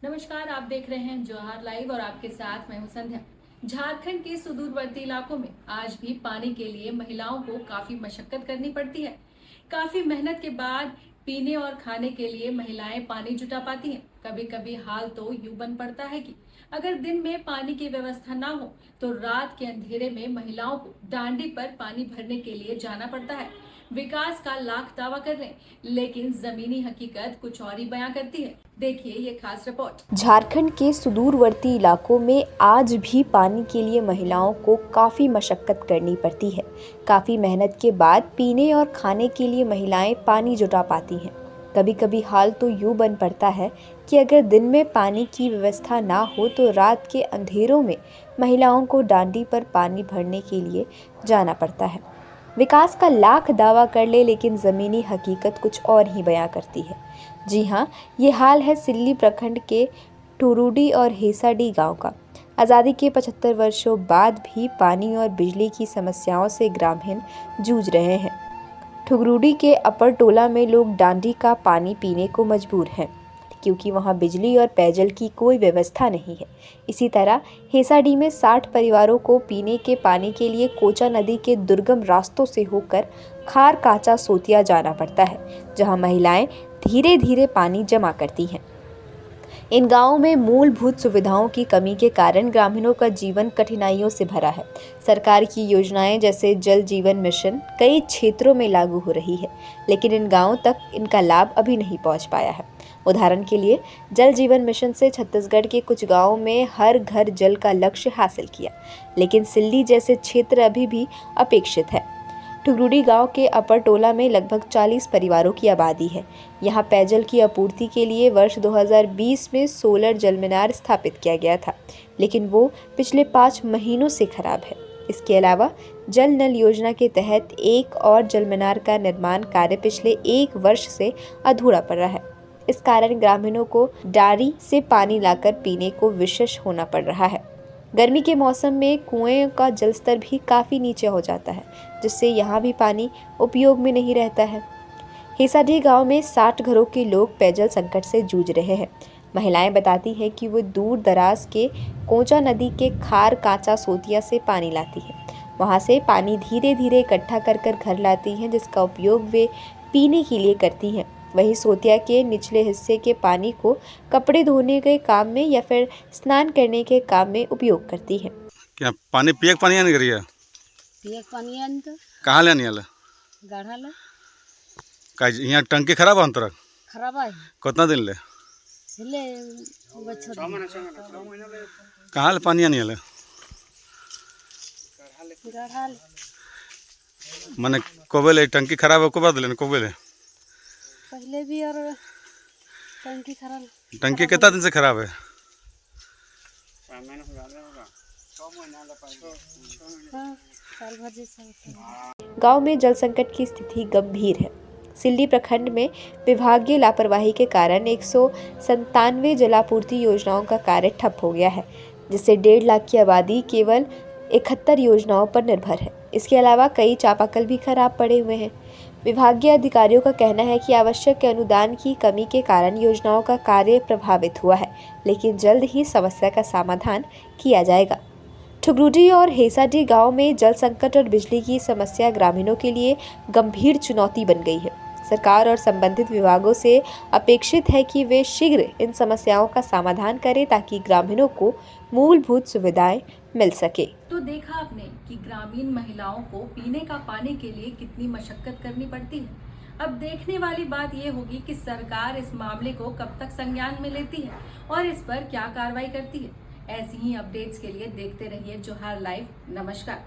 नमस्कार, आप देख रहे हैं जौहर लाइव और आपके साथ मैं हूं संध्या। झारखंड के सुदूरवर्ती इलाकों में आज भी पानी के लिए महिलाओं को काफी मशक्कत करनी पड़ती है। काफी मेहनत के बाद पीने और खाने के लिए महिलाएं पानी जुटा पाती हैं। कभी कभी हाल तो यूं बन पड़ता है कि अगर दिन में पानी की व्यवस्था ना हो तो रात के अंधेरे में महिलाओं को डांडी पर पानी भरने के लिए जाना पड़ता है। विकास का लाख दावा कर लें, लेकिन जमीनी हकीकत कुछ और ही बयां करती है। देखिए ये खास रिपोर्ट। झारखंड के सुदूरवर्ती इलाकों में आज भी पानी के लिए महिलाओं को काफ़ी मशक्कत करनी पड़ती है। काफ़ी मेहनत के बाद पीने और खाने के लिए महिलाएं पानी जुटा पाती हैं। कभी कभी हाल तो यूँ बन पड़ता है कि अगर दिन में पानी की व्यवस्था ना हो तो रात के अंधेरों में महिलाओं को डांडी पर पानी भरने के लिए जाना पड़ता है। विकास का लाख दावा कर ले, लेकिन ज़मीनी हकीकत कुछ और ही बयां करती है। जी हाँ, ये हाल है सिल्ली प्रखंड के टुरुडी और हेसाडी गांव का। आज़ादी के 75 वर्षों बाद भी पानी और बिजली की समस्याओं से ग्रामीण जूझ रहे हैं। ठुगरुडी के अपर टोला में लोग डांडी का पानी पीने को मजबूर हैं, क्योंकि वहां बिजली और पेयजल की कोई व्यवस्था नहीं है। इसी तरह हेसाडी में 60 परिवारों को पीने के पानी के लिए कोचा नदी के दुर्गम रास्तों से होकर खार काचा सोतिया जाना पड़ता है, जहां महिलाएं धीरे धीरे पानी जमा करती हैं। इन गांवों में मूलभूत सुविधाओं की कमी के कारण ग्रामीणों का जीवन कठिनाइयों से भरा है। सरकार की योजनाएं जैसे जल जीवन मिशन कई क्षेत्रों में लागू हो रही है, लेकिन इन गांवों तक इनका लाभ अभी नहीं पहुंच पाया है। उदाहरण के लिए जल जीवन मिशन से छत्तीसगढ़ के कुछ गांवों में हर घर जल का लक्ष्य हासिल किया, लेकिन सिल्ली जैसे क्षेत्र अभी भी अपेक्षित है। ठुगरुडी गांव के अपर टोला में लगभग 40 परिवारों की आबादी है। यहां पेयजल की आपूर्ति के लिए वर्ष 2020 में सोलर जलमीनार स्थापित किया गया था, लेकिन वो पिछले 5 महीनों से खराब है। इसके अलावा जल नल योजना के तहत एक और जलमीनार का निर्माण कार्य पिछले 1 वर्ष से अधूरा पड़ रहा है। इस कारण ग्रामीणों को डारी से पानी लाकर पीने को विवश होना पड़ रहा है। गर्मी के मौसम में कुएं का जलस्तर भी काफ़ी नीचे हो जाता है, जिससे यहाँ भी पानी उपयोग में नहीं रहता है। हेसाडी गांव में 60 घरों के लोग पेयजल संकट से जूझ रहे हैं। महिलाएं बताती हैं कि वो दूर दराज के कोचा नदी के खार काचा सोतिया से पानी लाती हैं। वहाँ से पानी धीरे धीरे इकट्ठा कर घर लाती हैं, जिसका उपयोग वे पीने के लिए करती हैं। वहीं सोतिया के निचले हिस्से के पानी को कपड़े धोने के काम में या फिर स्नान करने के काम में उपयोग करती है। क्या पानी पियक पानी आने करिए? पियक पानी आने तो कहाँ ले आने? गाढ़ा ले का यहाँ टंकी खराब है अंतर? खराब है। कितना दिन ले बच्चों कहाँ ले पानी आने? गाढ़ा मैंने कोबेले टंकी खराब है, कोबा दिले कोबेले पहले भी और टंकी खराब। टंकी कितना दिन से खराब है? साल भर जैसा। गांव में जल संकट की स्थिति गंभीर है। सिल्ली प्रखंड में विभागीय लापरवाही के कारण 197 जलापूर्ति योजनाओं का कार्य ठप हो गया है, जिससे 1.5 लाख की आबादी केवल 71 योजनाओं पर निर्भर है। इसके अलावा कई चापाकल भी खराब पड़े हुए हैं। विभागीय अधिकारियों का कहना है कि आवश्यक अनुदान की कमी के कारण योजनाओं का कार्य प्रभावित हुआ है, लेकिन जल्द ही समस्या का समाधान किया जाएगा। ठुगरुडी और हेसाडी गांव में जल संकट और बिजली की समस्या ग्रामीणों के लिए गंभीर चुनौती बन गई है। सरकार और संबंधित विभागों से अपेक्षित है कि वे शीघ्र इन समस्याओं का समाधान करें, ताकि ग्रामीणों को मूलभूत सुविधाएं मिल सके। तो देखा आपने कि ग्रामीण महिलाओं को पीने का पानी के लिए कितनी मशक्कत करनी पड़ती है। अब देखने वाली बात ये होगी कि सरकार इस मामले को कब तक संज्ञान में लेती है और इस पर क्या कार्रवाई करती है। ऐसी ही अपडेट्स के लिए देखते रहिए जौहर लाइव। नमस्कार।